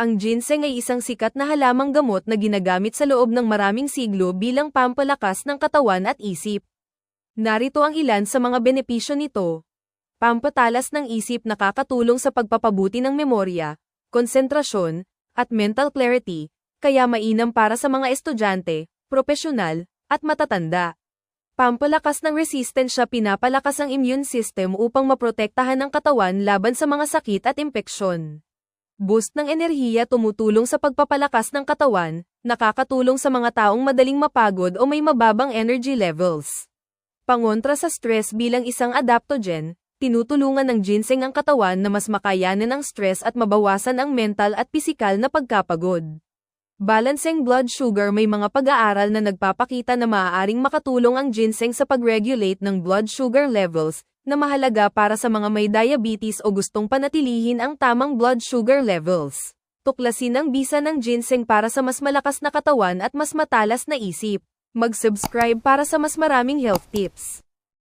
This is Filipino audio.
Ang ginseng ay isang sikat na halamang gamot na ginagamit sa loob ng maraming siglo bilang pampalakas ng katawan at isip. Narito ang ilan sa mga benepisyo nito. Pampatalas ng isip, nakakatulong sa pagpapabuti ng memorya, konsentrasyon, at mental clarity, kaya mainam para sa mga estudyante, propesyonal, at matatanda. Pampalakas ng resistensya, pinapalakas ang immune system upang maprotektahan ang katawan laban sa mga sakit at impeksyon. Boost ng enerhiya, tumutulong sa pagpapalakas ng katawan, nakakatulong sa mga taong madaling mapagod o may mababang energy levels. Pangontra sa stress, bilang isang adaptogen, tinutulungan ng ginseng ang katawan na mas makayanan ang stress at mabawasan ang mental at pisikal na pagkapagod. Balancing blood sugar, may mga pag-aaral na nagpapakita na maaaring makatulong ang ginseng sa pag-regulate ng blood sugar levels, na mahalaga para sa mga may diabetes o gustong panatilihin ang tamang blood sugar levels. Tuklasin ang bisa ng ginseng para sa mas malakas na katawan at mas matalas na isip. Mag-subscribe para sa mas maraming health tips.